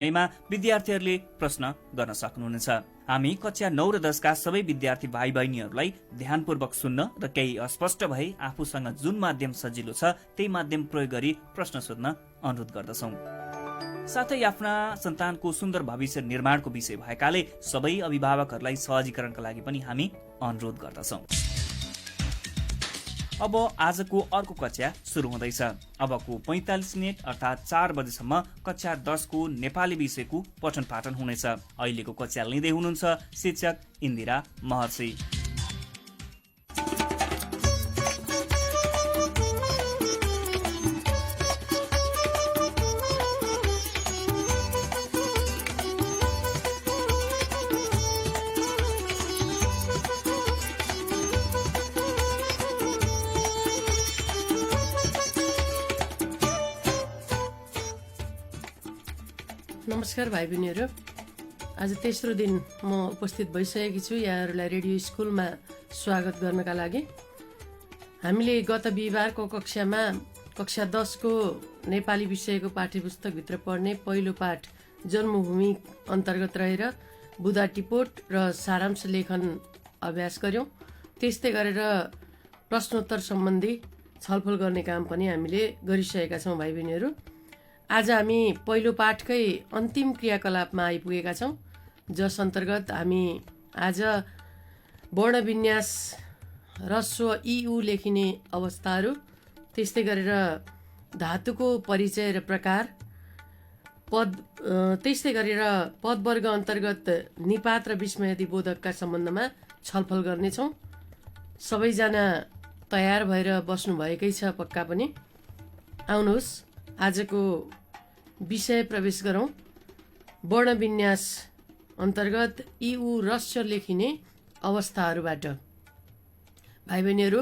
मा विद्यार्थीहरूले प्रश्न गर्न सक्नुहुनेछ। हामी कक्षा 9 र 10 का सबै विद्यार्थी भाइ बहिनीहरूलाई ध्यानपूर्वक सुन्न र केही अस्पष्ट भए आफूसँग जुन माध्यम सजिलो छ त्यही माध्यम प्रयोग गरी प्रश्न सोध्न अनुरोध गर्दछौँ। साथै आफ्ना सन्तानको सुन्दर भविष्य निर्माणको विषय भएकाले सबै अभिभावकहरूलाई सहजीकरणका लागि पनि हामी अनुरोध गर्दछौँ। अब आजको अर्को कक्षा सुरु हुँदैछ। अबको 45 मिनट अर्थात् 4 बजेसम्म कक्षा 10 को नेपाली विषयको पठन पाठन हुनेछ। अहिलेको कक्षा लिँदै हुनुहुन्छ शिक्षक इन्दिरा महर्षि। नमस्कार भाइ बहिनीहरू, आज तेस्रो दिन म उपस्थित भइसकेकी छु यहाँहरूलाई रेडियो स्कुलमा स्वागत गर्नका लागि। हामीले गत बिहिबारको कक्षामा कक्षा 10 को नेपाली विषयको पाठ्यपुस्तकभित्र पढ्ने पहिलो पाठ जन्मभूमि अन्तर्गत रहेर बुदा टिपोट र सारांश लेखन अभ्यास गर्यौँ। त्यस्तै गरेर प्रश्नोत्तर सम्बन्धी छलफल गर्ने काम पनि हामीले गरिसकेका छौँ भाइ बहिनीहरू। आज हामी पहिलो पाठकै अन्तिम क्रियाकलापमा आइपुगेका छौँ, जस अन्तर्गत हामी आज वर्णविन्यास ह्रस्व इ-उ लेखिने अवस्थाहरू, त्यस्तै गरेर धातुको परिचय र प्रकार, त्यस्तै गरेर पदवर्ग अन्तर्गत निपात र विस्मयादि बोधकका सम्बन्धमा छलफल गर्नेछौँ। सबैजना तयार भएर बस्नुभएकै छ पक्का पनि। आउनुहोस् आजको विषय प्रवेश गरौँ। वर्णविन्यास अन्तर्गत इ-उ ह्रस्व लेखिने अवस्थाहरूबाट। भाइ बहिनीहरू,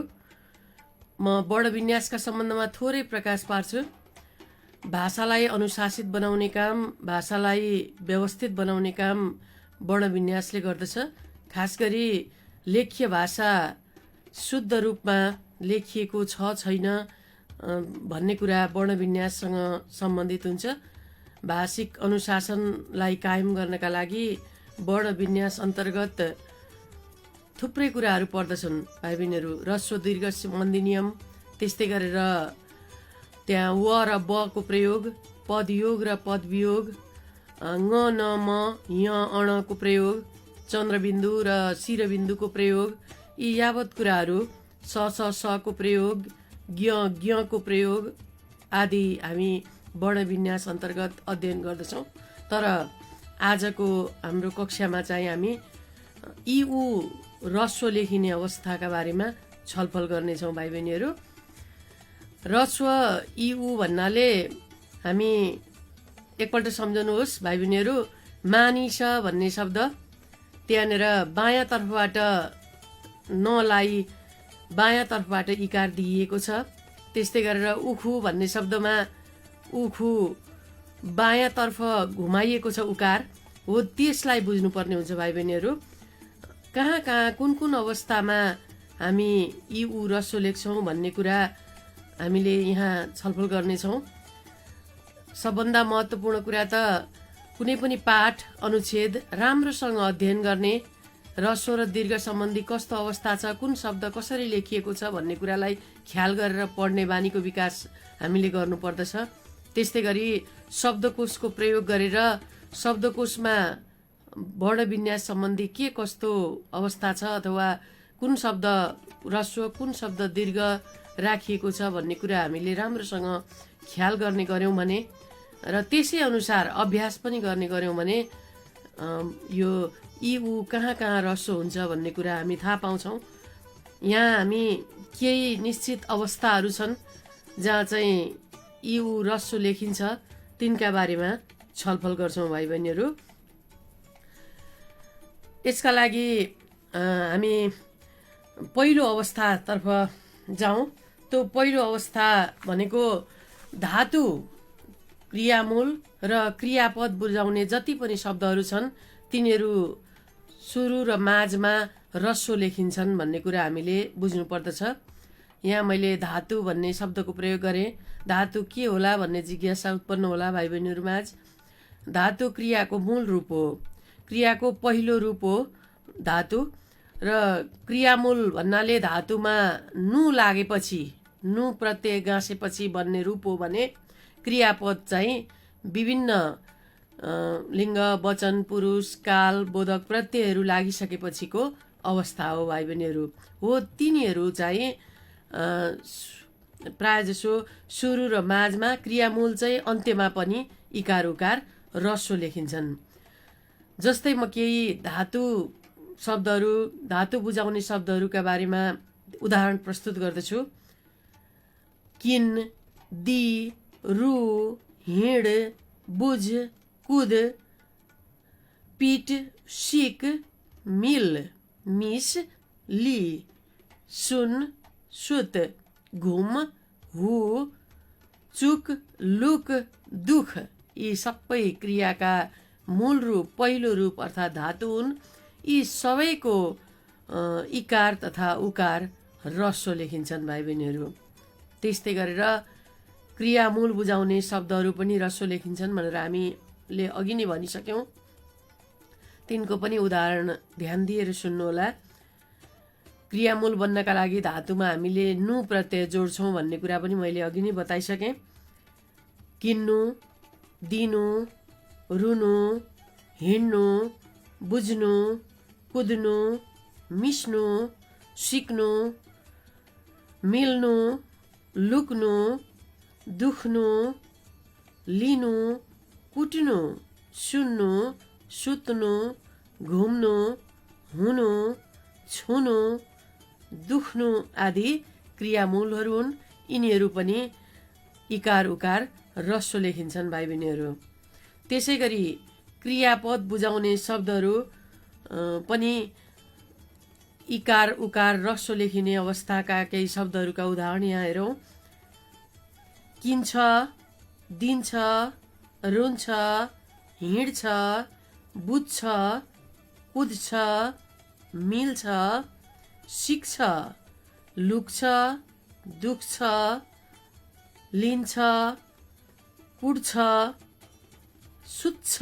म वर्णविन्यासका सम्बन्धमा थोरै प्रकाश पार्छु। भाषालाई अनुशासित बनाउने काम, भाषालाई व्यवस्थित बनाउने काम वर्णविन्यासले गर्दछ। खास गरी लेख्य भाषा शुद्ध रूपमा लेखिएको छ छैन भन्ने कुरा वर्णविन्याससँग सम्बन्धित हुन्छ। भाषिक अनुशासनलाई कायम गर्नका लागि वर्णविन्यास अन्तर्गत थुप्रै कुराहरू पर्दछन् भाइ बहिनीहरू। ह्रस्व दीर्घ सम्बन्धी नियम, त्यस्तै गरेर त्यहाँ व र ब को प्रयोग, पदयोग र पदवियोग, ङ न म य अणको प्रयोग, चन्द्रबिन्दु र शिरबिन्दुको प्रयोग, यी यावत कुराहरू, स स को प्रयोग, ज्ञ को प्रयोग आदि हामी वर्णविन्यास अन्तर्गत अध्ययन गर्दछौँ। तर आजको हाम्रो कक्षामा चाहिँ हामी इ-उ ह्रस्व लेखिने अवस्थाका बारेमा छलफल गर्नेछौँ भाइ बहिनीहरू। ह्रस्व इ-उ भन्नाले हामी एकपल्ट सम्झनुहोस् भाइ बहिनीहरू, मानिस भन्ने शब्द त्यहाँनिर बायाँ तर्फबाट नलाई बायाँ तर्फबाट इकार दिइएको छ। त्यस्तै गरेर उखु भन्ने शब्दमा उखु बायाँ तर्फ घुमाइएको छ उकार हो, त्यसलाई बुझ्नुपर्ने हुन्छ भाइ बहिनीहरू। कहाँ कहाँ कुन कुन अवस्थामा हामी इ-उ ह्रस्व लेख्छौँ भन्ने कुरा हामीले यहाँ छलफल गर्नेछौँ। सबभन्दा महत्त्वपूर्ण कुरा त कुनै पनि पाठ अनुच्छेद राम्रोसँग अध्ययन गर्ने, ह्रस्व र दीर्घ सम्बन्धी कस्तो अवस्था छ, कुन शब्द कसरी लेखिएको छ भन्ने कुरालाई ख्याल गरेर पढ्ने बानीको विकास हामीले गर्नुपर्दछ। त्यस्तै गरी शब्दकोशको प्रयोग गरेर शब्दकोशमा वर्णविन्यास सम्बन्धी के कस्तो अवस्था छ अथवा कुन शब्द ह्रस्व कुन शब्द दीर्घ राखिएको छ भन्ने कुरा हामीले राम्रोसँग ख्याल गर्ने गऱ्यौँ भने र त्यसै अनुसार अभ्यास पनि गर्ने गऱ्यौँ भने यो इ-उ कहाँ कहाँ ह्रस्व हुन्छ भन्ने कुरा हामी थाहा पाउँछौँ। यहाँ हामी केही निश्चित अवस्थाहरू छन् जहाँ चाहिँ इ-उ ह्रस्व लेखिन्छ, तिनका बारेमा छलफल गर्छौँ भाइ बहिनीहरू। यसका लागि हामी पहिलो अवस्थातर्फ जाउँ। त्यो पहिलो अवस्था भनेको धातु, क्रियामूल र क्रियापद बुझाउने जति पनि शब्दहरू छन् तिनीहरू सुरु र माझमा ह्रस्व लेखिन्छन् भन्ने कुरा हामीले बुझ्नुपर्दछ। यहाँ मैले धातु भन्ने शब्दको प्रयोग गरेँ। धातु के होला भन्ने जिज्ञासा उत्पन्न होला भाइ बहिनीहरूमाझ। धातु क्रियाको मूल रूप हो, क्रियाको पहिलो रूप हो धातु। र क्रियामूल भन्नाले धातुमा नु लागेपछि, नु प्रत्यय गाँसेपछि बन्ने रूप हो भने क्रियापद चाहिँ विभिन्न लिङ्ग, वचन, पुरुष, काल, बोधक प्रत्ययहरू लागिसकेपछिको अवस्था हो भाइ बहिनीहरू। हो तिनीहरू चाहिँ प्रायःजसो सुरु र माझमा, क्रियामूल चाहिँ अन्त्यमा पनि इकार उकार ह्रस्व लेखिन्छन्। जस्तै म केही धातु शब्दहरू, धातु बुझाउने शब्दहरूका बारेमा उदाहरण प्रस्तुत गर्दछु। किन, दि, रु, हिँड, बुझ, कुद, पिट, सिक, मिल, मिस, ली, सुन, सुत, घुम, हु, चुक, लुक, दुख। यी सबै क्रियाका मूल रूप, पहिलो रूप अर्थात् धातु हुन्। यी सबैको इकार तथा उकार ह्रस्व लेखिन्छन् भाइ बहिनीहरू। त्यस्तै गरेर क्रियामूल बुझाउने शब्दहरू पनि ह्रस्व लेखिन्छन् भनेर हामीले अघि नै भनिसक्यौँ। तिनको पनि उदाहरण ध्यान दिएर सुन्नुहोला। क्रियामूल बन्नका लागि धातुमा हामीले नु प्रत्यय जोड्छौँ भन्ने कुरा पनि मैले अघि नै बताइसकेँ। किन्नु, दिनु, रुनु, हिँड्नु, बुझ्नु, कुद्नु, मिस्नु, सिक्नु, मिल्नु, लुक्नु, दुख्नु, लिनु, कुट्नु, सुन्नु, सुत्नु, घुम्नु, हुनु, छुनु, दुख्नु आदि क्रियामूलहरू हुन्। यिनीहरू पनि इकार उकार ह्रस्व लेखिन्छन् भाइ बहिनीहरू। त्यसै गरी क्रियापद बुझाउने शब्दहरू पनि इकार उकार ह्रस्व लेखिने अवस्थाका केही शब्दहरूका उदाहरण यहाँ हेरौँ। किन्छ, दिन्छ, रुन्छ, हिँड्छ, बुझ्छ, कुद्छ, मिल्छ, सिक्छ, लुक्छ, दुख्छ, लिन्छ, कुट्छ, सुत्छ,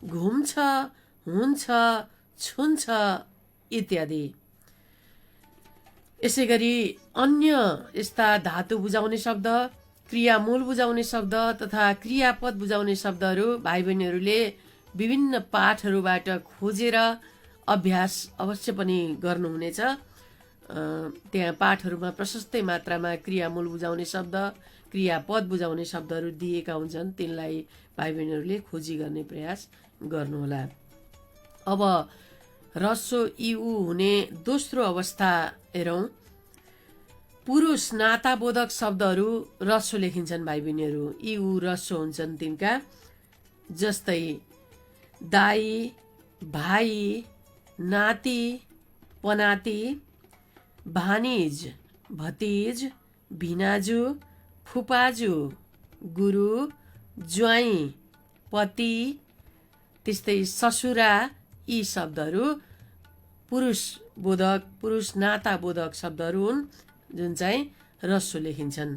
घुम्छ, हुन्छ, छुन्छ इत्यादि। यसै गरी अन्य यस्ता धातु बुझाउने शब्द, क्रियामूल बुझाउने शब्द तथा क्रियापद बुझाउने शब्दहरू भाइ बहिनीहरूले विभिन्न पाठहरूबाट खोजेर अभ्यास अवश्य पनि गर्नुहुनेछ। त्यहाँ पाठहरूमा प्रशस्तै मात्रामा क्रियामूल बुझाउने शब्द, क्रियापद बुझाउने शब्दहरू दिएका हुन्छन्। तिनलाई भाइ बहिनीहरूले खोजी गर्ने प्रयास गर्नुहोला। अब ह्रस्व इउ हुने दोस्रो अवस्था हेरौँ। पुरुष नाताबोधक शब्दहरू ह्रस्व लेखिन्छन् भाइ बहिनीहरू। इउ ह्रस्व हुन्छन् तिनका। जस्तै दाई, भाइ, नाति, पनाति, भानिज, भतिज, भिनाजु, फुपाजु, गुरु, ज्वाइँ, पति, त्यस्तै ससुरा। यी शब्दहरू पुरुष बोधक, पुरुष नाताबोधक शब्दहरू हुन् जुन चाहिँ ह्रस्व लेखिन्छन्।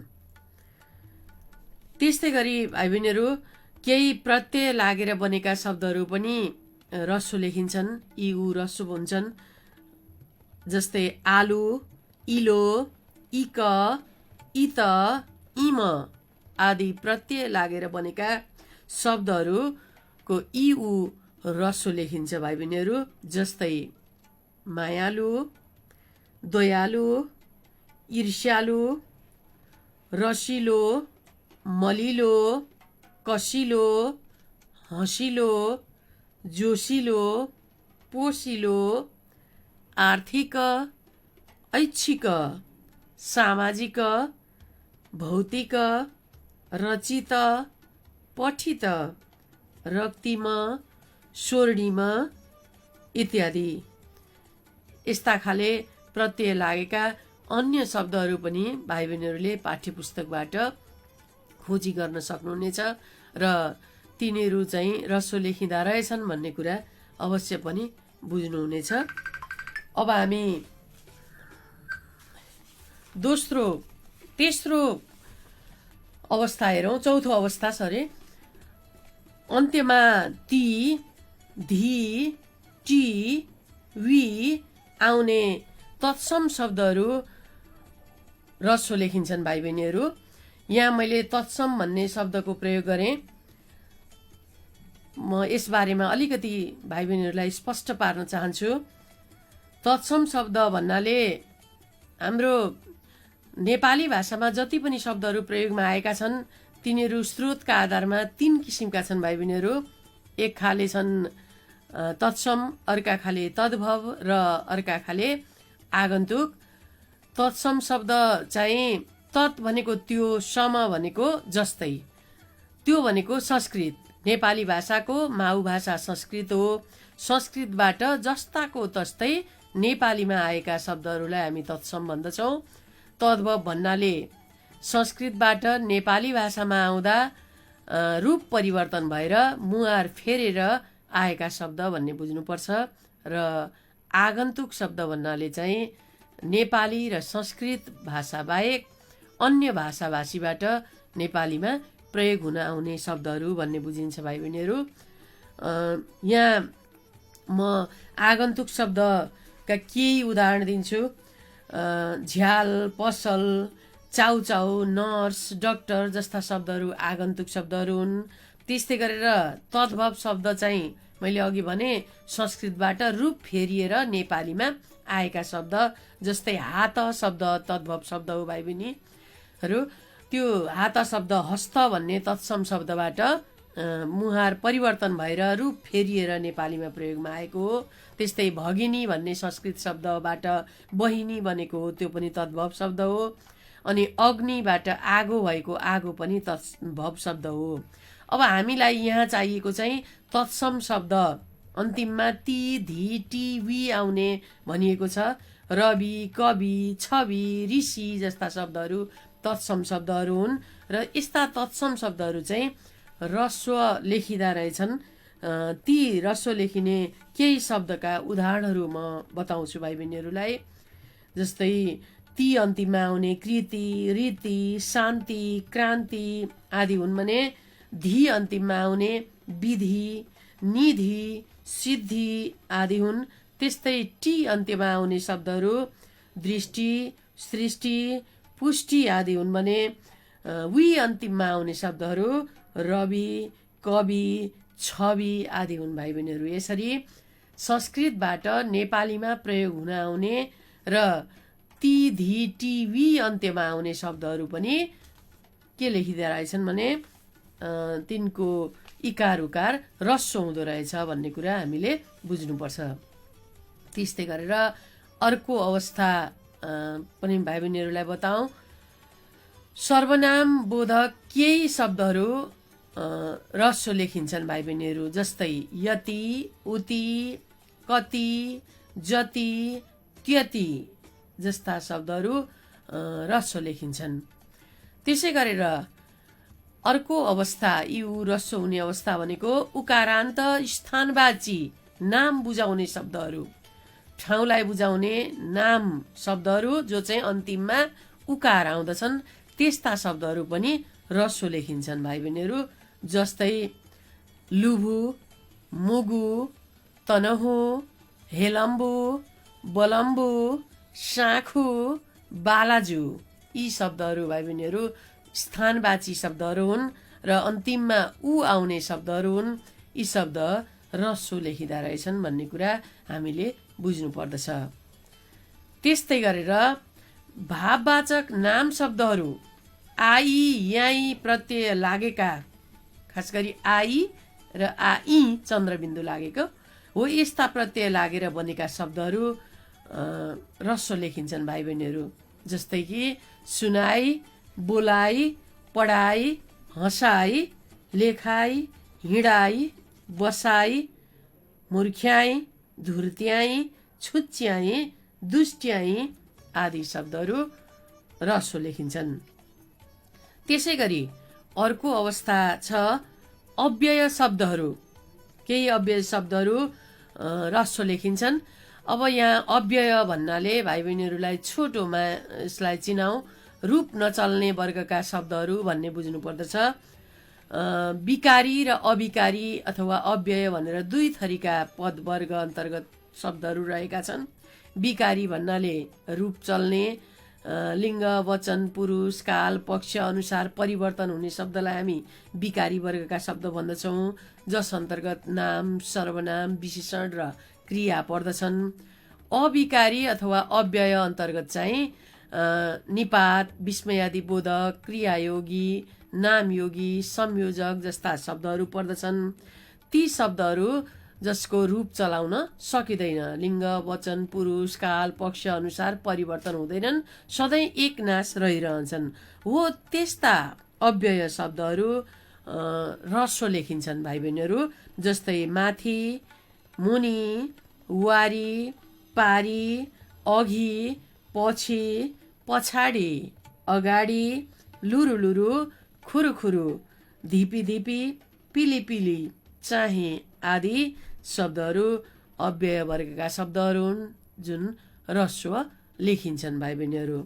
त्यस्तै गरी भाइ बहिनीहरू केही प्रत्यय लागेर बनेका शब्दहरू पनि ह्रस्व लेखिन्छन्, इउ ह्रस्व हुन्छन्। जस्तै आलु, इलो, इक, इत, इम आदि प्रत्यय लागेर बनेका शब्दहरूको इउ ह्रस्व लेखिन्छ भाइ बहिनीहरू। जस्तै मायालु, दयालु, ईर्ष्यालु, रसिलो, मलिलो, कसिलो, हँसिलो, जोसिलो, पोसिलो, आर्थिक, ऐच्छिक, सामाजिक, भौतिक, रचित, पठित, रक्तिम, स्वर्णिम इत्यादि। यस्ता खाले प्रत्यय लागेका अन्य शब्दहरू पनि भाइ बहिनीहरूले पाठ्यपुस्तकबाट खोजी गर्न सक्नुहुनेछ र तिनीहरू चाहिँ ह्रस्व लेखिँदा रहेछन् भन्ने कुरा अवश्य पनि बुझ्नुहुनेछ। अब हामी तेस्रो अवस्था हेरौँ। चौथो अवस्था अन्त्यमा ती, धी, टी, वी आउने तत्सम शब्दहरू रस्व लेखिन्छन् भाइ बहिनीहरू। यहाँ मैले तत्सम भन्ने शब्दको प्रयोग गरेँ। म यस बारेमा अलिकति भाइ बहिनीहरूलाई स्पष्ट पार्न चाहन्छु। तत्सम शब्द भन्नाले हाम्रो नेपाली भाषामा जति पनि शब्दहरू प्रयोगमा आएका छन् तिनीहरू स्रोतका आधारमा 3 किसिमका छन् भाइ बहिनीहरू। एक खाले छन् तत्सम, अर्का खाले तद्भव र अर्का खाले आगन्तुक। तत्सम शब्द चाहिँ तत् भनेको त्यो, सम भनेको जस्तै, त्यो भनेको संस्कृत, नेपाली भाषाको माउभाषा संस्कृत हो। संस्कृतबाट जस्ताको तस्तै नेपालीमा आएका शब्दहरूलाई हामी तत्सम भन्दछौँ। तद्भव भन्नाले संस्कृतबाट नेपाली भाषामा आउँदा रूप परिवर्तन भएर मुहार फेरेर आएका शब्द भन्ने बुझ्नुपर्छ। र आगन्तुक शब्द भन्नाले चाहिँ नेपाली र संस्कृत भाषा बाहेक अन्य भाषाभाषीबाट नेपालीमा प्रयोग हुन आउने शब्दहरू भन्ने बुझिन्छ भाइ बहिनीहरू। यहाँ म आगन्तुक शब्दका केही उदाहरण दिन्छु। झ्याल, पसल, चाउचाउ, नर्स, डाक्टर जस्ता शब्दहरू आगन्तुक शब्दहरू हुन्। त्यस्तै गरेर तद्भव शब्द चाहिँ मैले अघि भने संस्कृतबाट रूप फेरिएर नेपालीमा आएका शब्द, जस्तै हात शब्द तद्भव शब्द हो भाइ बहिनीहरू। त्यो हात शब्द हस्त भन्ने तत्सम शब्दबाट मुहार परिवर्तन भएर रूप फेरिएर नेपालीमा प्रयोगमा आएको हो। त्यस्तै भगिनी भन्ने संस्कृत शब्दबाट बहिनी बनेको हो, त्यो पनि तद्भव शब्द हो। अनि अग्निबाट आगो भएको आगो पनि तद्भव शब्द हो। अब हामीलाई यहाँ चाहिएको चाहिँ तत्सम शब्द, अन्तिममा ती, धी, टी, वी आउने भनिएको छ। रवि, कवि, छवि, ऋषि जस्ता शब्दहरू तत्सम शब्दहरू हुन्। र यस्ता तत्सम शब्दहरू चाहिँ रस्व लेखिँदा रहेछन्। ती रस्व लेखिने केही शब्दका उदाहरणहरू म बताउँछु भाइ बहिनीहरूलाई। जस्तै ती अन्तिममा आउने कृति, रीति, शान्ति, क्रान्ति आदि हुन् भने धी अन्तिममा आउने विधि, निधि, सिद्धि आदि हुन्। त्यस्तै टी अन्त्यमा आउने शब्दहरू दृष्टि, सृष्टि, पुष्टि आदि हुन् भने वी अन्तिममा आउने शब्दहरू रवि, कवि, छवि आदि हुन् भाइ बहिनीहरू। यसरी संस्कृतबाट नेपालीमा प्रयोग हुन आउने र ती, धी, टी, वी अन्त्यमा आउने शब्दहरू पनि के लेखिँदा रहेछन् भने तिनको इकार उकार रस्व हुँदो रहेछ भन्ने कुरा हामीले बुझ्नुपर्छ। त्यस्तै गरेर अर्को अवस्था पनि भाइ बहिनीहरूलाई बताऊँ। सर्वनाम बोधक केही शब्दहरू रस्व लेखिन्छन् भाइ बहिनीहरू। जस्तै यति, उति, कति, जति, त्यति जस्ता शब्दहरू रस्व लेखिन्छन्। त्यसै गरेर अर्को अवस्था, यी रस्व हुने अवस्था भनेको उकारान्त स्थानवाची नाम बुझाउने शब्दहरू, ठाउँलाई बुझाउने नाम शब्दहरू जो चाहिँ अन्तिममा उकार आउँदछन्, त्यस्ता शब्दहरू पनि रस्व लेखिन्छन् भाइ बहिनीहरू। जस्तै लुभु, मुगु, तनहु, हेलम्बु, बलम्बु, साखु, बालाजु यी शब्दहरू भाइ बहिनीहरू स्थानवाची शब्दहरू हुन् र अन्तिममा उ आउने शब्दहरू हुन्। यी शब्द रस्व लेखिँदा रहेछन् भन्ने कुरा हामीले बुझ्नु पर्दछ। त्यस्तै गरेर भाववाचक नाम शब्दहरू आई, याई प्रत्यय लागेका, खास गरी आई र आई चन्द्रबिन्दु लागेको हो, यस्ता प्रत्यय लागेर बनेका शब्दहरू रस्व लेखिन्छन् भाइ बहिनीहरू। जस्तै कि सुनाई, बोलाइ, पढाइ, हँसाई, लेखाई, हिँडाई, बसाई, मुर्ख्याई, धुर्त्याई, छुच्याई, दुष्ट्याई आदि शब्दहरू रस्व लेखिन्छन्। त्यसै गरी अर्को अवस्था छ अव्यय शब्दहरू। केही अव्यय शब्दहरू रस्व लेखिन्छन्। अब यहाँ अव्यय भन्नाले भाइ बहिनीहरूलाई छोटोमा यसलाई चिनाऊ, रूप नचल्ने वर्गका शब्दहरू भन्ने बुझ्नु पर्दछ। विकारी र अविकारी अथवा अव्यय भनेर दुई थरीका पदवर्ग अन्तर्गत शब्दहरू रहेका छन्। विकारी भन्नाले रूप चल्ने, लिङ्ग, वचन, पुरुष, काल, पक्ष अनुसार परिवर्तन हुने शब्दलाई हामी विकारी वर्गका शब्द भन्दछौँ, जस अन्तर्गत नाम, सर्वनाम, विशेषण र क्रिया पर्दछन्। अविकारी अथवा अव्यय अन्तर्गत चाहिँ निपात, विस्मयादिबोधक, क्रियायोगी, नामयोगी, संयोजक जस्ता शब्दहरू पर्दछन्। ती शब्दहरू जसको रूप चलाउन सकिँदैन, लिङ्ग, वचन, पुरुष, काल, पक्ष अनुसार परिवर्तन हुँदैनन्, सधैँ एक नाश रहिरहन्छन्, हो त्यस्ता अव्यय शब्दहरू ह्रस्व लेखिन्छन् भाइ बहिनीहरू। जस्तै माथि, मुनि, वारी, पारी, अघि, पछि, पछाडि, अगाडि, लुरु लुरु, खुरु खुरु, धिपी धिपी, पिली पिली, चाहिँ आदि शब्दहरू अव्यय वर्गका शब्दहरू हुन् जुन ह्रस्व लेखिन्छन् भाइ बहिनीहरू।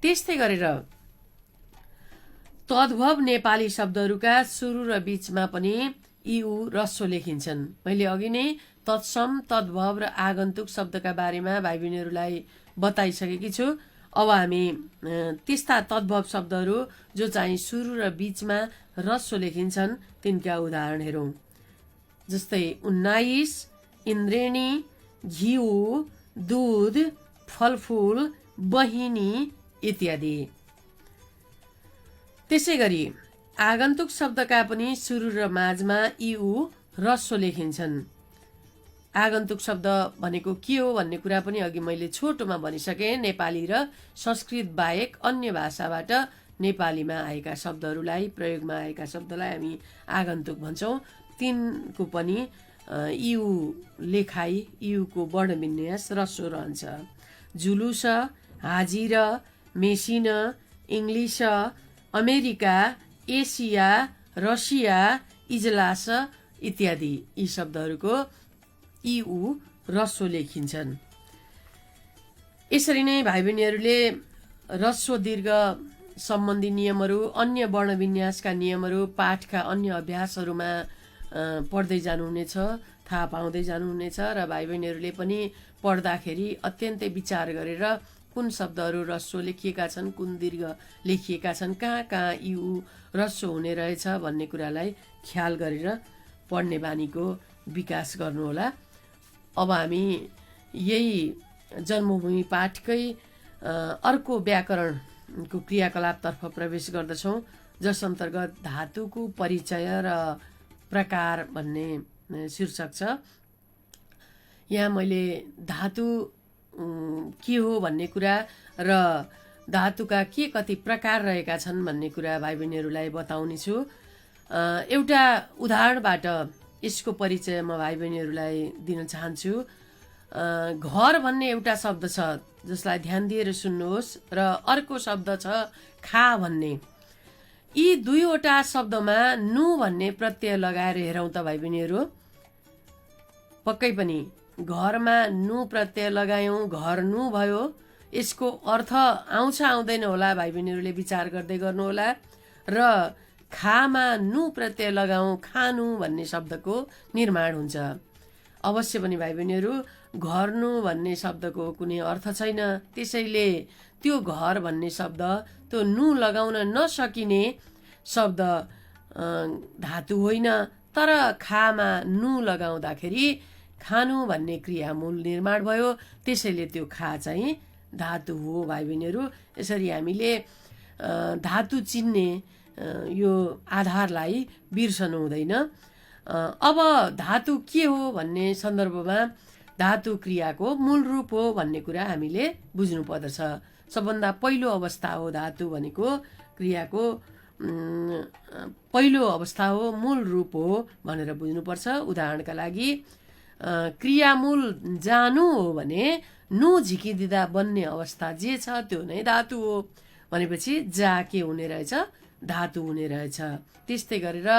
त्यस्तै गरेर तद्भव नेपाली शब्दहरूका सुरु र बीचमा पनि इ उ ह्रस्व लेखिन्छन्। मैले अघि नै तत्सम, तद्भव र आगन्तुक शब्दका बारेमा भाइ बहिनीहरूलाई बताइसकेकी छु। अब हामी त्यस्ता तद्भव शब्दहरू जो चाहिँ सुरु र बीचमा ह्रस्व लेखिन्छन् तिनका उदाहरण हेरौँ। जस्तै 19, इन्द्रेणी, घिउ, दुध, फलफुल, बहिनी इत्यादि। त्यसै गरी आगन्तुक शब्दका पनि सुरु र माझमा इ उ ह्रस्व लेखिन्छन्। आगन्तुक शब्द भनेको के हो भन्ने कुरा पनि अघि मैले छोटोमा भनिसकेँ। नेपाली र संस्कृत बाहेक अन्य भाषाबाट नेपालीमा आएका शब्दहरूलाई, प्रयोगमा आएका शब्दलाई हामी आगन्तुक भन्छौँ। तिनको पनि इ उ लेखाइ, इ उ को वर्णविन्यास ह्रस्व रहन्छ। जुलुस, हाजिर, machine, English, America, Asia, Russia, इजलास इत्यादि यी शब्दहरूको इ उ ह्रस्व लेखिन्छन्। यसरी नै भाइ बहिनीहरूले ह्रस्व दीर्घ सम्बन्धी नियमहरू, अन्य वर्णविन्यासका नियमहरू पाठका अन्य अभ्यासहरूमा पढ्दै जानुहुनेछ, थाहा पाउँदै जानुहुनेछ र भाइ बहिनीहरूले पनि पढ्दाखेरि अत्यन्तै विचार गरेर कुन शब्दहरू ह्रस्व लेखिएका छन्, कुन दीर्घ लेखिएका छन्, कहाँ कहाँ इ उ ह्रस्व हुने रहेछ भन्ने कुरालाई ख्याल गरेर पढ्ने बानीको विकास गर्नुहोला। अब हामी यही जन्मभूमि पाठकै अर्को व्याकरणको क्रियाकलापतर्फ प्रवेश गर्दछौँ, जस अन्तर्गत धातुको परिचय र प्रकार भन्ने शीर्षक छ। यहाँ मैले धातु के हो भन्ने कुरा र धातुका के कति प्रकार रहेका छन् भन्ने कुरा भाइ बहिनीहरूलाई बताउने छु। एउटा उदाहरणबाट यसको परिचय म भाइ बहिनीहरूलाई दिन चाहन्छु। घर भन्ने एउटा शब्द छ जसलाई ध्यान दिएर सुन्नुहोस् र अर्को शब्द छ खा भन्ने। यी दुईवटा शब्दमा नु भन्ने प्रत्यय लगाएर हेरौँ त भाइ बहिनीहरू। पक्कै पनि घरमा नु प्रत्यय लगायौँ, घर नु भयो। यसको अर्थ आउँछ आउँदैन होला भाइ बहिनीहरूले विचार गर्दै गर्नुहोला। र खामा नु प्रत्यय लगाउँ, खानु भन्ने शब्दको निर्माण हुन्छ। अवश्य पनि भाइ बहिनीहरू घर्नु भन्ने शब्दको कुनै अर्थ छैन, त्यसैले त्यो घर भन्ने शब्द त्यो नु लगाउन नसकिने शब्द धातु होइन। तर खामा नु लगाउँदाखेरि खानु भन्ने क्रियामूल निर्माण भयो, त्यसैले त्यो खा चाहिँ धातु हो भाइ बहिनीहरू। यसरी हामीले धातु चिन्ने यो आधारलाई बिर्सनु हुँदैन। अब धातु के हो भन्ने सन्दर्भमा धातु क्रियाको मूल रूप हो भन्ने कुरा हामीले बुझ्नु पर्दछ। सबभन्दा पहिलो अवस्था हो धातु भनेको, क्रियाको पहिलो अवस्था हो, मूल रूप हो भनेर बुझ्नुपर्छ। उदाहरणका लागि क्रियामूल जानु हो भने नु झिकिदिँदा बन्ने अवस्था जे छ त्यो नै धातु हो भनेपछि जा के हुने रहेछ, धातु हुने रहेछ। त्यस्तै गरेर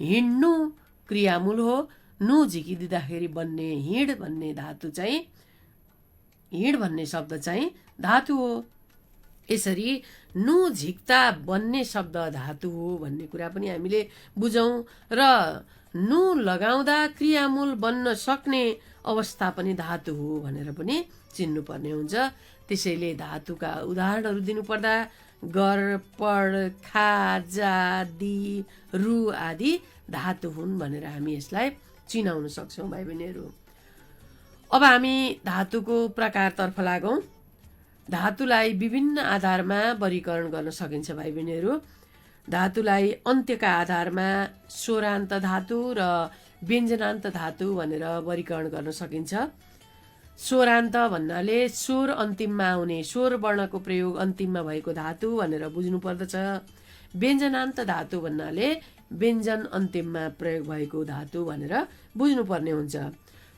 हिँड्नु क्रियामूल हो, नु झिकिदिँदाखेरि बन्ने हिँड भन्ने धातु चाहिँ, हिँड भन्ने शब्द चाहिँ धातु हो। यसरी नु झिक्ता बन्ने शब्द धातु हो भन्ने कुरा पनि हामीले बुझौँ र नु लगाउँदा क्रियामूल बन्न सक्ने अवस्था पनि धातु हो भनेर पनि चिन्नुपर्ने हुन्छ। त्यसैले धातुका उदाहरणहरू दिनुपर्दा गर, पढ, खा, जा, दि, रु आदि धातु हुन् भनेर हामी यसलाई चिनाउन सक्छौँ भाइ बहिनीहरू। अब हामी धातुको प्रकारतर्फ लागौँ। धातुलाई विभिन्न आधारमा वर्गीकरण गर्न सकिन्छ भाइ बहिनीहरू। धातुलाई अन्त्यका आधारमा स्वरान्त धातु र व्यञ्जनान्त धातु भनेर वर्गीकरण गर्न सकिन्छ। स्वरान्त भन्नाले स्वर अन्तिममा आउने, स्वर वर्णको प्रयोग अन्तिममा भएको धातु भनेर बुझ्नु पर्दछ। व्यञ्जनान्त धातु भन्नाले व्यञ्जन अन्तिममा प्रयोग भएको धातु भनेर बुझ्नुपर्ने हुन्छ।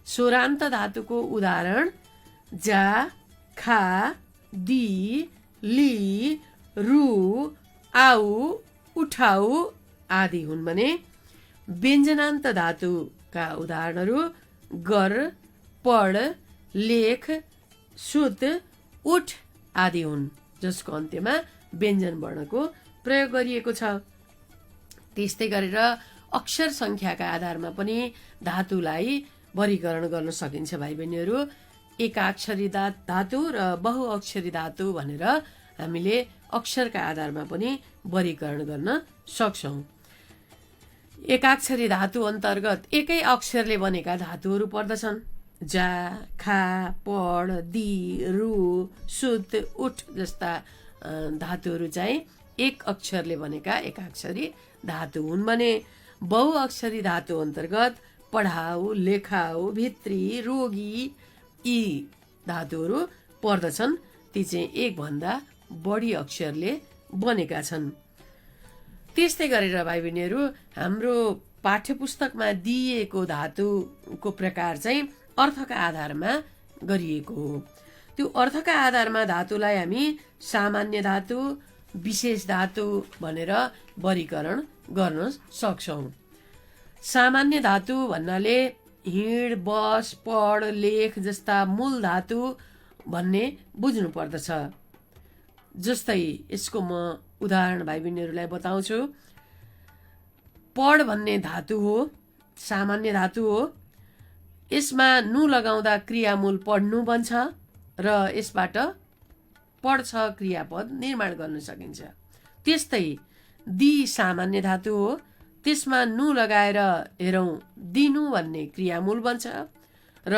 स्वरान्त धातुको उदाहरण जा, खा, दि, लि, रु, आउ, उठाउ आदि हुन् भने व्यञ्जनान्त धातुका उदाहरणहरू गर, पढ, लेख, सुत, उठ आदि हुन् जसको अन्त्यमा व्यञ्जन वर्णको प्रयोग गरिएको छ। त्यस्तै गरेर अक्षर सङ्ख्याका आधारमा पनि धातुलाई वर्गीकरण गर्न सकिन्छ भाइ बहिनीहरू। एकाक्षरी धातु र बहुअक्षरी धातु भनेर हामीले अक्षरका आधारमा पनि वर्गीकरण गर्न सक्छौँ। एकाक्षरी धातु अन्तर्गत एकै अक्षरले बनेका धातुहरू पर्दछन्। जा, खा, पढ, दि, रु, सुत, उठ जस्ता धातुहरू चाहिँ एक अक्षरले बनेका एकाक्षरी धातु हुन् भने बहुअक्षरी धातु अन्तर्गत पढाउ, लेखाउ, भित्री, रोगी यी धातुहरू पर्दछन्। ती चाहिँ एकभन्दा बढी अक्षरले बनेका छन्। त्यस्तै गरेर भाइ बहिनीहरू हाम्रो पाठ्यपुस्तकमा दिइएको धातुको प्रकार चाहिँ अर्थका आधारमा गरिएको हो। त्यो अर्थका आधारमा धातुलाई हामी सामान्य धातु, विशेष धातु भनेर वर्गीकरण गर्न सक्छौँ। सामान्य धातु भन्नाले हिँड, बस, पढ, लेख जस्ता मूल धातु भन्ने बुझ्नु पर्दछ। जस्तै यसको म उदाहरण भाइ बहिनीहरूलाई बताउँछु। पढ भन्ने धातु हो, सामान्य धातु हो। यसमा नु लगाउँदा क्रियामूल पढ्नु बन्छ र यसबाट पढ्छ क्रियापद निर्माण गर्न सकिन्छ। त्यस्तै दि सामान्य धातु हो। त्यसमा नु लगाएर हेरौँ दिनु भन्ने क्रियामूल बन्छ र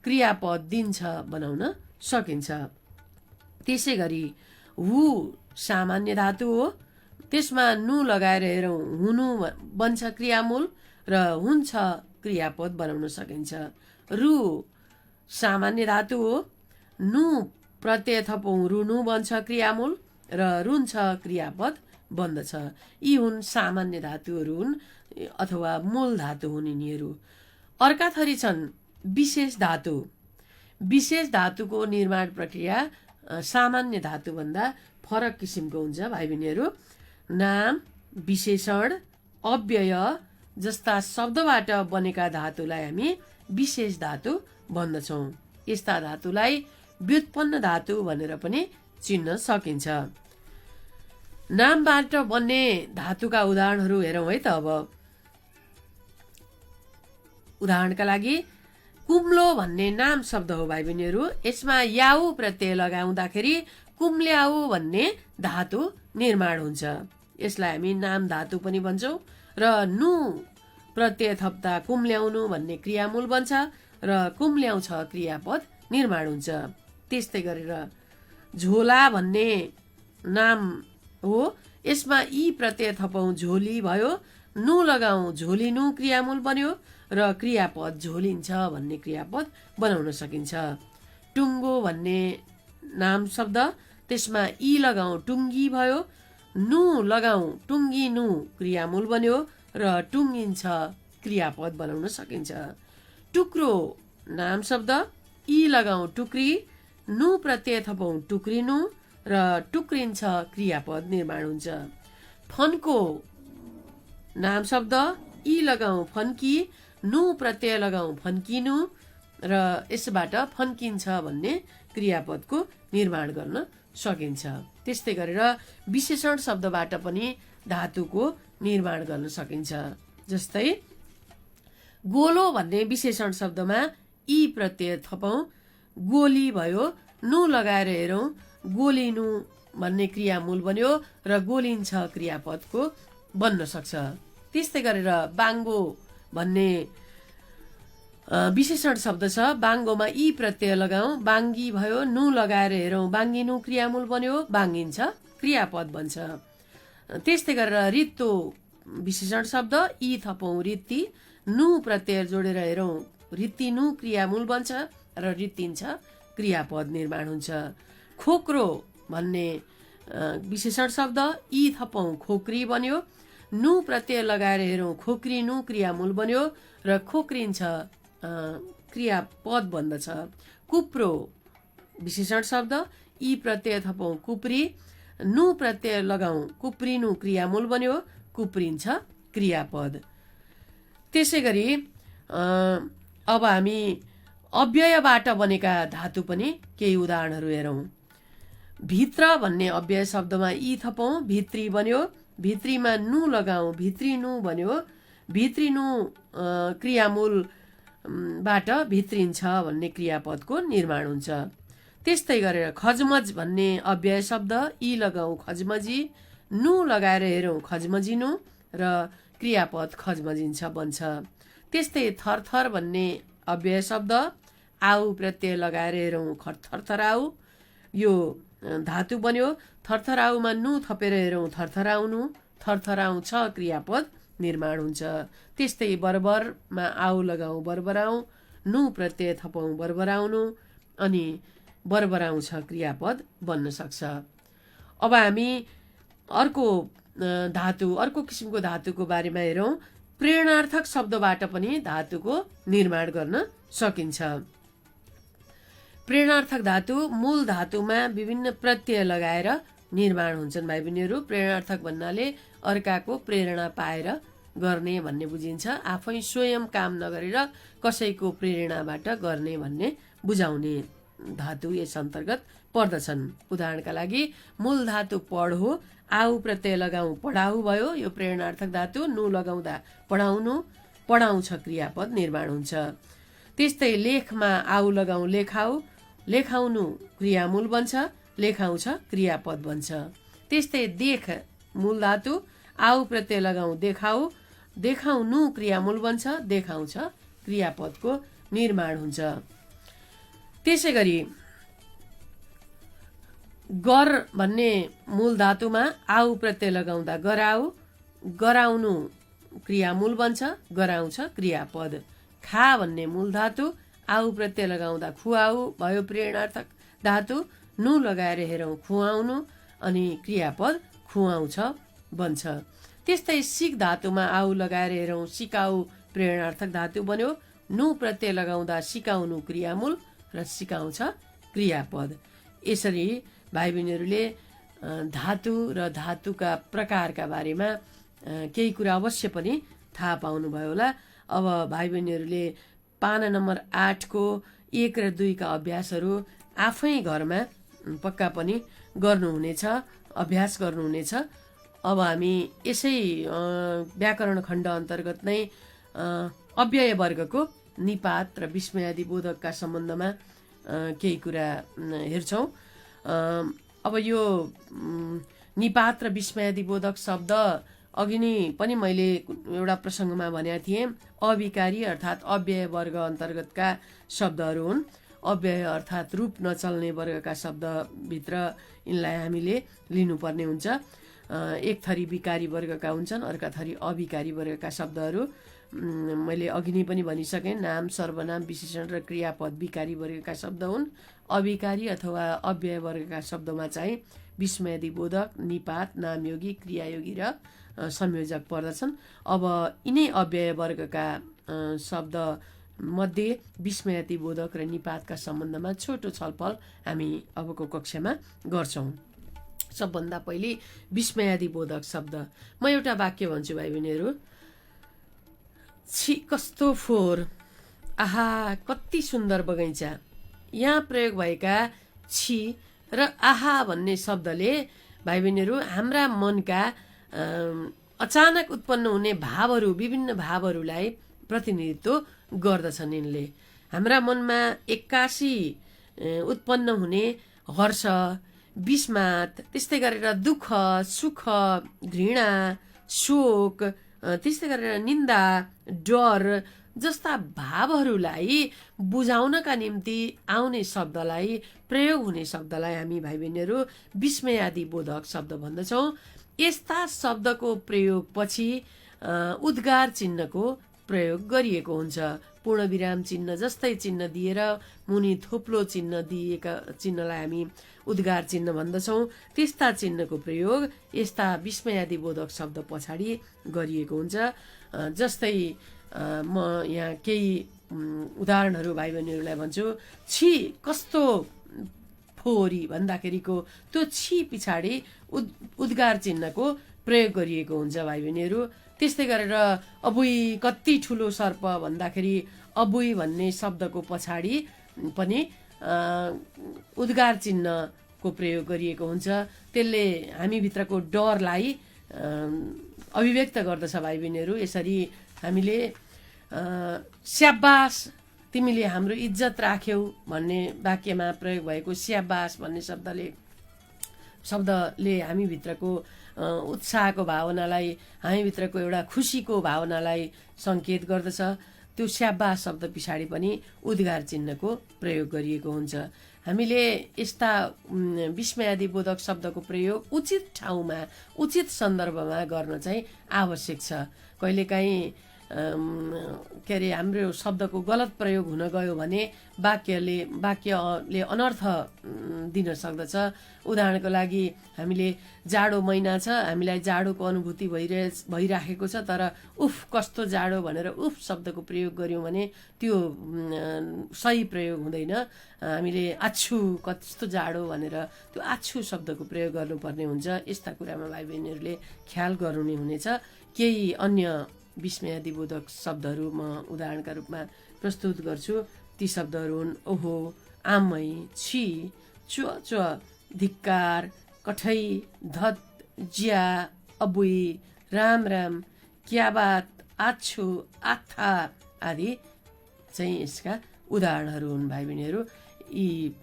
क्रियापद दिन्छ बनाउन सकिन्छ। त्यसै गरी हु सामान्य धातु हो। त्यसमा नु लगाएर हेरौँ हुनु बन्छ क्रियामूल र हुन्छ क्रियापद बनाउन सकिन्छ। रु सामान्य धातु हो। नु प्रत्यय थपौँ रुनु बन्छ क्रियामूल र रुन्छ क्रियापद बन्दछ। यी हुन् सामान्य धातुहरू हुन् अथवा मूल धातु हुन् यिनीहरू। अर्का थरी छन् विशेष धातु। विशेष धातुको निर्माण प्रक्रिया सामान्य धातुभन्दा फरक किसिमको हुन्छ भाइ बहिनीहरू। नाम, विशेषण, अव्यय जस्ता शब्दबाट बनेका धातुलाई हामी विशेष धातु भन्दछौँ। यस्ता धातुलाई व्युत्पन्न धातु भनेर पनि चिन्न सकिन्छ। नामबाट बन्ने धातुका उदाहरणहरू हेरौँ है त। अब उदाहरणका लागि कुम्लो भन्ने नाम शब्द हो भाइ बहिनीहरू। यसमा याउ प्रत्यय लगाउँदाखेरि कुम्ल्याउ भन्ने धातु निर्माण हुन्छ। यसलाई हामी नाम धातु पनि भन्छौँ र नु प्रत्यय थप्दा कुम्ल्याउनु भन्ने क्रियामूल बन्छ र कुम्ल्याउँछ क्रियापद निर्माण हुन्छ। त्यस्तै गरेर झोला भन्ने नाम हो। यसमा यी प्रत्यय थपौँ झोली भयो, नु लगाउँ झोलिनु क्रियामूल बन्यो र क्रियापद झोलिन्छ भन्ने क्रियापद बनाउन सकिन्छ। टुङ्गो भन्ने नाम शब्द, त्यसमा यी लगाउँ टुङ्गी भयो, नु लगाउँ टुङ्गिनु क्रियामूल बन्यो र टुङ्गिन्छ क्रियापद बनाउन सकिन्छ। टुक्रो नाम शब्द, यी लगाउँ टुक्री, नु प्रत्यय थपौँ टुक्रिनु र टुक्रिन्छ क्रियापद निर्माण हुन्छ। फन्को नाम शब्द, यी लगाउँ फन्की, नु प्रत्यय लगाउँ फन्किनु र यसबाट फन्किन्छ भन्ने क्रियापदको निर्माण गर्न सकिन्छ। त्यस्तै गरेर विशेषण शब्दबाट पनि धातुको निर्माण गर्न सकिन्छ। जस्तै गोलो भन्ने विशेषण शब्दमा ई प्रत्यय थपौँ, गोली भयो, नु लगाएर हेरौँ, गोलिनु भन्ने क्रियामूल बन्यो र गोलिन्छ क्रियापदको बन्न सक्छ। त्यस्तै गरेर बाङ्गो भन्ने विशेषण शब्द छ, बाङ्गोमा ई प्रत्यय लगाऊ, बाङ्गी भयो, नु लगाएर हेरौँ, बाङ्गिनु क्रियामूल बन्यो, बाङ्गिन्छ क्रियापद बन्छ। त्यस्तै गरेर रित्तो विशेषण शब्द, ई थपौँ रित्ती, नु प्रत्यय जोडेर हेरौँ, रित्तिनु क्रियामूल बन्छ र रित्तिन्छ क्रियापद निर्माण हुन्छ। खोक्रो भन्ने विशेषण शब्द, ई थपौँ खोक्री बन्यो, नु प्रत्यय लगाएर हेरौँ, खोक्रिनु क्रियामूल बन्यो र खोक्रिन्छ क्रियापद बन्दछ। कुप्रो विशेषण शब्द, ई प्रत्यय थपौँ कुप्री, नु प्रत्यय लगाऊ, कुप्रिनु क्रियामूल बन्यो, कुप्रिन्छ क्रियापद। त्यसै गरी अब हामी अव्ययबाट बनेका धातु पनि केही उदाहरणहरू हेरौँ। भित्र भन्ने अव्यय शब्दमा ई थपौँ, भित्री बन्यो, भित्रीमा नु लगाऊ, भित्रिनु बन्यो, भित्रिनु क्रियामूलबाट भित्रिन्छ भन्ने क्रियापदको निर्माण हुन्छ। त्यस्तै गरेर खजमज भन्ने अव्यय शब्द, ई लगाऊ खजमजी, नु लगाएर हेरौँ खजमजिनु र क्रियापद खजमजिन्छ बन्छ। त्यस्तै थरथर भन्ने अव्यय शब्द, आउ प्रत्यय लगाएर हेरौँ थरथराउ, यो धातु बन्यो, थरथराउमा नु थपेर हेरौँ थरथराउनु, थरथराउँछ क्रियापद निर्माण हुन्छ। त्यस्तै बर्बरमा आउ लगाऊ बर्बराउ, नु प्रत्यय थपौँ बर्बराउनु, अनि बर्बराउँछ क्रियापद बन्न सक्छ। अब हामी अर्को किसिमको धातुको बारेमा हेरौँ। प्रेरणार्थक शब्दबाट पनि धातुको निर्माण गर्न सकिन्छ। प्रेरणार्थक धातु मूल धातुमा विभिन्न प्रत्यय लगाएर निर्माण हुन्छन् भाइ बहिनीहरू। प्रेरणार्थक भन्नाले अर्काको प्रेरणा पाएर गर्ने भन्ने बुझिन्छ, आफै स्वयं काम नगरेर कसैको प्रेरणाबाट गर्ने भन्ने बुझाउने धातु यस अन्तर्गत पर्दछन्। उदाहरणका लागि मूल धातु पढ हो, आउ प्रत्यय लगाऊ पढाउ भयो, यो प्रेरणार्थक धातु, नु लगाउँदा पढाउनु, पढाउँछ क्रियापद निर्माण हुन्छ। त्यस्तै लेखमा आउ लगाऊ लेखाउ, लेखाउनु क्रियामूल बन्छ, लेखाउँछ क्रियापद बन्छ। त्यस्तै देख मूल धातु, आउ प्रत्यय लगाऊ देखाउ, देखाउनु क्रियामूल बन्छ, देखाउँछ क्रियापदको निर्माण हुन्छ। त्यसै गरी गर भन्ने मूल धातुमा आउ प्रत्यय लगाउँदा गराउ, गराउनु क्रियामूल बन्छ, गराउँछ क्रियापद। खा भन्ने मूल धातु, आउ प्रत्यय लगाउँदा खुवाउ भयो प्रेरणार्थक धातु, नु लगाएर हेरौँ खुवाउनु, अनि क्रियापद खुवाउँछ बन्छ। त्यस्तै सिक धातुमा आउ लगाएर हेरौँ सिकाउ प्रेरणार्थक धातु बन्यो, नु प्रत्यय लगाउँदा सिकाउनु क्रियामूल र सिकाउँछ क्रियापद। यसरी भाइ बहिनीहरूले धातु र धातुका प्रकारका बारेमा केही कुरा अवश्य पनि थाहा पाउनुभयो होला। अब भाइ बहिनीहरूले पाना नम्बर 8 को 1 र 2 का अभ्यासहरू आफै घरमा पक्का पनि गर्नुहुनेछ, अभ्यास गर्नुहुनेछ। अब हामी यसै व्याकरण खण्ड अन्तर्गत नै अव्यय वर्गको निपात र विस्मयादि बोधकका सम्बन्धमा केही कुरा हेर्छौँ। अब यो निपात र विस्मयादि बोधक शब्द अघि नै पनि मैले एउटा प्रसङ्गमा भनेको थिएँ, अविकारी अर्थात् अव्यय वर्ग अन्तर्गतका शब्दहरू हुन्। अव्यय अर्थात् रूप नचल्ने वर्गका शब्दभित्र यिनलाई हामीले लिनुपर्ने हुन्छ। एक थरी विकारी वर्गका हुन्छन्, अर्का थरी अविकारी वर्गका शब्दहरू। मैले अघि नै पनि भनिसकेँ, नाम सर्वनाम विशेषण र क्रियापद विकारी वर्गका शब्द हुन्। अविकारी अथवा अव्यय वर्गका शब्दमा चाहिँ विस्मयादि बोधक, निपात, नामयोगी, क्रियायोगी र संयोजक पर्दछन्। अब यिनै अव्यय वर्गका शब्द मध्ये विस्मयादि बोधक र निपातका सम्बन्धमा छोटो छलफल हामी अबको कक्षामा गर्छौँ। सबभन्दा पहिले विस्मयादि बोधक शब्द। म एउटा वाक्य भन्छु भाइ बहिनीहरू। छि कस्तो फोहोर, आहा कति सुन्दर बगैँचा। यहाँ प्रयोग भएका छि र आहा भन्ने शब्दले भाइ बहिनीहरू हाम्रा मनका अचानक उत्पन्न हुने भावहरू, विभिन्न भावहरूलाई प्रतिनिधित्व गर्दछन्। यिनले हाम्रा मनमा एक्कासी उत्पन्न हुने हर्ष, विस्मात, त्यस्तै गरेर दुःख, सुख, घृणा, शोक, त्यस्तै गरेर निन्दा, डर जस्ता भावहरूलाई बुझाउनका निम्ति आउने शब्दलाई, प्रयोग हुने शब्दलाई हामी भाइ बहिनीहरू विस्मयादि बोधक शब्द भन्दछौँ। यस्ता शब्दको प्रयोग पछि उद्गार चिन्हको प्रयोग गरिएको हुन्छ। पूर्णविराम चिन्ह जस्तै चिन्ह दिएर मुनि थोप्लो चिन्ह दिएका चिन्हलाई हामी उद्गार चिन्ह भन्दछौँ। त्यस्ता चिन्हको प्रयोग यस्ता विस्मयादि बोधक शब्द पछाडि गरिएको हुन्छ। जस्तै म यहाँ केही उदाहरणहरू भाइ बहिनीहरूलाई भन्छु। छि कस्तो फोहोरी भन्दाखेरिको त्यो छि पछाडि उद्गार चिन्हको प्रयोग गरिएको हुन्छ भाइ बहिनीहरू। त्यस्तै गरेर अबुई कति ठुलो सर्प भन्दाखेरि अबुई भन्ने शब्दको पछाडि पनि उद्गार चिन्हको प्रयोग गरिएको हुन्छ। त्यसले हामीभित्रको डरलाई अभिव्यक्त गर्दछ भाइ बहिनीहरू। यसरी हामीले स्याबास तिमीले हाम्रो इज्जत राख्यौ भन्ने वाक्यमा प्रयोग भएको स्याबास भन्ने शब्दले हामीभित्रको उत्साहको भावनालाई, हामीभित्रको एउटा खुसीको भावनालाई सङ्केत गर्दछ। त्यो स्याबास शब्द पछाडि पनि उद्गार चिन्हको प्रयोग गरिएको हुन्छ। हामीले यस्ता विस्मयादि बोधक शब्दको प्रयोग उचित ठाउँमा, उचित सन्दर्भमा गर्न चाहिँ आवश्यक छ। कहिलेकाहीँ के अरे हाम्रो शब्दको गलत प्रयोग हुन गयो भने वाक्यले अनर्थ दिन सक्दछ। उदाहरणको लागि हामीले जाडो महिना छ, हामीलाई जाडोको अनुभूति भइराखेको छ, तर उफ कस्तो जाडो भनेर उफ शब्दको प्रयोग गऱ्यौँ भने त्यो सही प्रयोग हुँदैन। हामीले आछु कस्तो जाडो भनेर त्यो आछु शब्दको प्रयोग गर्नुपर्ने हुन्छ। यस्ता कुरामा भाइ बहिनीहरूले ख्याल गर्नु हुनेछ। केही अन्य विस्मयादि बोधक शब्दहरू म उदाहरणका रूपमा प्रस्तुत गर्छु। ती शब्दहरू हुन् ओहो, आमै, छि, च्व च्व, धिक्कार, कठै, धत, ज्या, अबुई, राम राम, क्याबात, आछु, आथा आदि चाहिँ यसका उदाहरणहरू हुन् भाइ बहिनीहरू। यी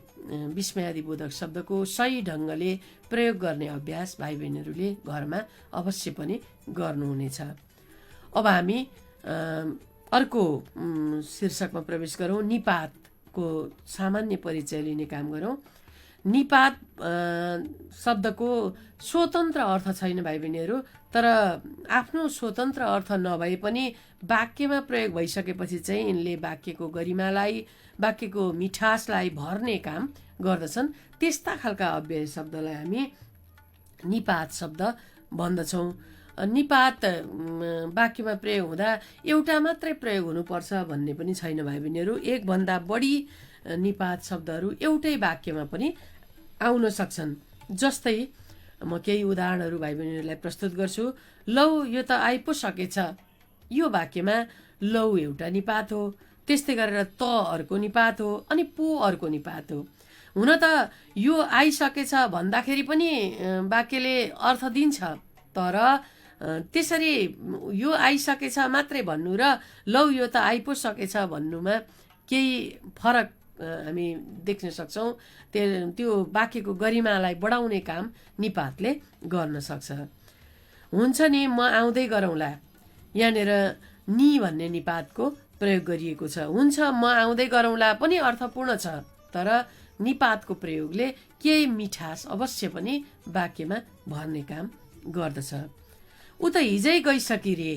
विस्मयादि बोधक शब्दको सही ढङ्गले प्रयोग गर्ने अभ्यास भाइ बहिनीहरूले घरमा अवश्य पनि गर्नुहुनेछ। अब हामी अर्को शीर्षकमा प्रवेश गरौँ। निपातको सामान्य परिचय लिने काम गरौँ। निपात शब्दको स्वतन्त्र अर्थ छैन भाइ बहिनीहरू, तर आफ्नो स्वतन्त्र अर्थ नभए पनि वाक्यमा प्रयोग भइसकेपछि चाहिँ यिनले वाक्यको गरिमालाई, वाक्यको मिठासलाई भर्ने काम गर्दछन्। त्यस्ता खालका अव्यय शब्दलाई हामी निपात शब्द भन्दछौँ। निपात वाक्यमा प्रयोग हुँदा एउटा मात्रै प्रयोग हुनुपर्छ भन्ने पनि छैन भाइ बहिनीहरू। एकभन्दा बढी निपात शब्दहरू एउटै वाक्यमा पनि आउन सक्छन्। जस्तै म केही उदाहरणहरू भाइ बहिनीहरूलाई प्रस्तुत गर्छु। लौ यो त आइ पो सकेछ, यो वाक्यमा लौ एउटा निपात हो। त्यस्तै गरेर त अर्को निपात हो, अनि पो अर्को निपात हो। हुन त यो आइसकेछ भन्दाखेरि पनि वाक्यले अर्थ दिन्छ, तर त्यसरी यो आइसकेछ मात्रै भन्नु र लौ यो त आइ पो सकेछ भन्नुमा केही फरक हामी देख्न सक्छौँ। त्यो वाक्यको गरिमालाई बढाउने काम निपातले गर्न सक्छ। हुन्छ नि म आउँदै गरौँला, यहाँनिर नि भन्ने निपातको प्रयोग गरिएको छ। हुन्छ म आउँदै गरौँला पनि अर्थपूर्ण छ, तर निपातको प्रयोगले केही मिठास अवश्य पनि वाक्यमा भर्ने काम गर्दछ। ऊ त हिजै गइसकी रे,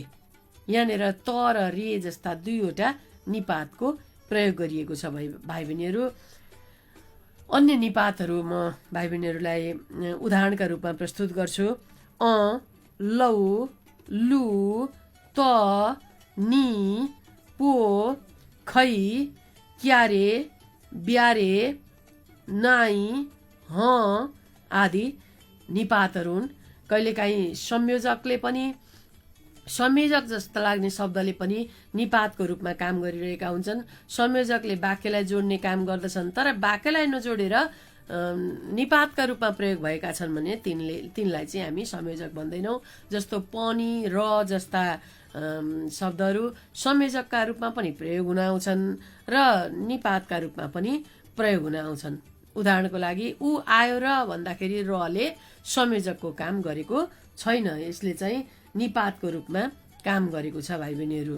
यहाँनिर त र रे जस्ता दुईवटा निपातको प्रयोग गरिएको छ भाइ बहिनीहरू। अन्य निपातहरू म भाइ बहिनीहरूलाई उदाहरणका रूपमा प्रस्तुत गर्छु। लौ, लु, त, नि, पो, खै, क्यारे, ब्यारे, नाई, आदि निपातहरू हुन्। कहिलेकाहीँ संयोजक जस्ता लाग्ने शब्दले पनि निपातको रूपमा काम गरिरहेका हुन्छन्। संयोजकले वाक्यलाई जोड्ने काम गर्दछन्, तर वाक्यलाई नजोडेर निपातका रूपमा प्रयोग भएका छन् भने तिनलाई चाहिँ हामी संयोजक भन्दैनौँ। जस्तो पनि, र जस्ता शब्दहरू संयोजकका रूपमा पनि प्रयोग हुन आउँछन् र निपातका रूपमा पनि प्रयोग हुन आउँछन्। उदाहरणको लागि ऊ आयो र भन्दाखेरि रले संयोजकको काम गरेको छैन, यसले चाहिँ निपातको रूपमा काम गरेको छ भाइ बहिनीहरू।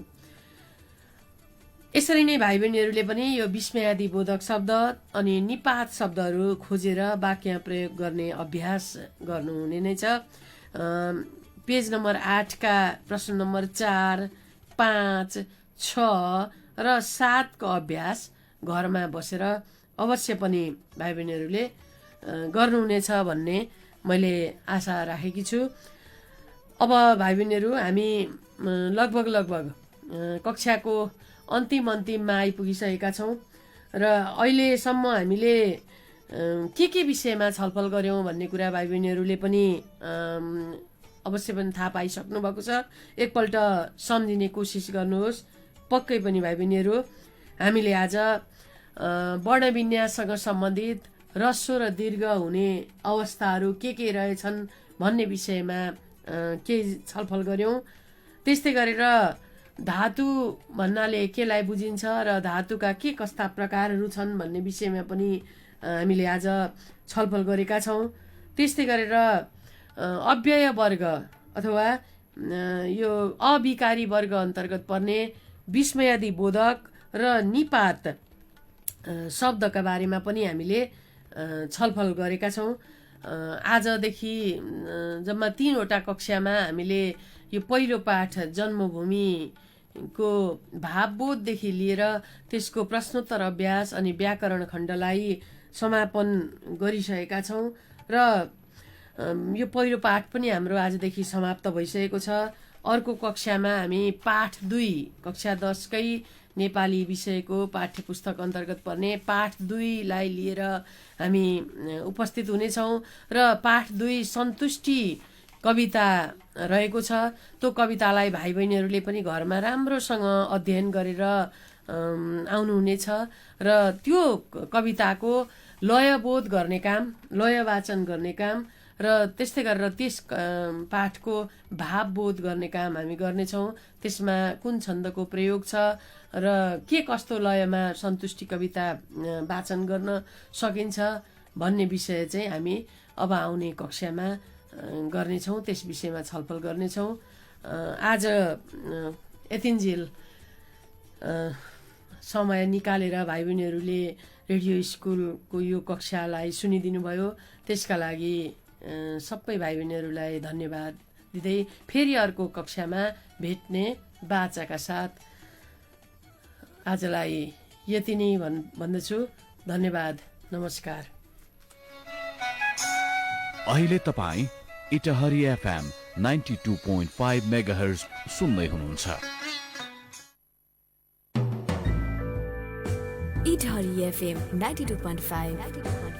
यसरी नै भाइ बहिनीहरूले पनि यो विस्मयादिबोधक शब्द अनि निपात शब्दहरू खोजेर वाक्य प्रयोग गर्ने अभ्यास गर्नुहुने नै छ। पेज नम्बर 8 का प्रश्न नम्बर 4, 5, 6 र 7 को अभ्यास घरमा बसेर अवश्य पनि भाइ बहिनीहरूले गर्नुहुनेछ भन्ने मैले आशा राखेकी छु। अब भाइ बहिनीहरू हामी लगभग कक्षाको अन्तिममा आइपुगिसकेका छौँ र अहिलेसम्म हामीले के विषयमा छलफल गऱ्यौँ भन्ने कुरा भाइ बहिनीहरूले पनि अवश्य पनि थाहा पाइसक्नु भएको छ। एकपल्ट सम्झिने कोसिस गर्नुहोस्। पक्कै पनि भाइ बहिनीहरू हामीले आज वर्णविन्याससँग सम्बन्धित ह्रस्व र दीर्घ हुने अवस्थाहरू के रहेछन् भन्ने विषयमा केही छलफल गऱ्यौँ। त्यस्तै गरेर धातु भन्नाले केलाई बुझिन्छ र धातुका के कस्ता प्रकारहरू छन् भन्ने विषयमा पनि हामीले आज छलफल गरेका छौँ। त्यस्तै गरेर अव्यय वर्ग अथवा यो अविकारी वर्ग अन्तर्गत पर्ने विस्मयादिबोधक र निपात शब्दका बारेमा पनि हामीले छलफल गरेका छौँ। आजदेखि जम्मा 3वटा कक्षामा हामीले यो पहिलो पाठ जन्मभूमिको भावबोधदेखि लिएर त्यसको प्रश्नोत्तर अभ्यास अनि व्याकरण खण्डलाई समापन गरिसकेका छौँ र यो पहिलो पाठ पनि हाम्रो आजदेखि समाप्त भइसकेको छ। अर्को कक्षामा हामी पाठ 2 कक्षा 10 कै नेपाली विषयको पाठ्य पुस्तक अन्तर्गत पर्ने पाठ 2 लाई लिएर हामी उपस्थित हुनेछौँ र पाठ 2 सन्तुष्टि कविता रहेको छ। त्यो कवितालाई भाइ बहिनीहरूले पनि घरमा राम्रोसँग अध्ययन गरेर आउनुहुनेछ र त्यो कविताको लयबोध गर्ने काम, लय वाचन गर्ने काम र त्यस्तै गरेर त्यस पाठको भावबोध गर्ने काम हामी गर्नेछौँ। त्यसमा कुन छन्दको प्रयोग छ र के कस्तो लयमा सन्तुष्टि कविता वाचन गर्न सकिन्छ भन्ने विषय चाहिँ हामी अब आउने कक्षामा गर्नेछौँ, त्यस विषयमा छलफल गर्नेछौँ। आज यतिन्जेल समय निकालेर भाइ बहिनीहरूले रेडियो स्कुलको यो कक्षालाई सुनिदिनु भयो, त्यसका लागि सबै भाइ बहिनीहरूलाई धन्यवाद दिँदै फेरि अर्को कक्षामा भेट्ने बाचाका साथ आजलाई यति नै भन्दछु। धन्यवाद, नमस्कार। अहिले तपाईँ इटहरी FM 92.5 मेगाहर्ज सुन्दै हुनुहुन्छ। इटहरी FM 92.5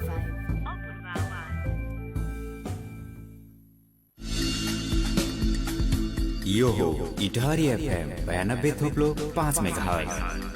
यो हो इटहरी FM 92.5 मेगाहर्ज।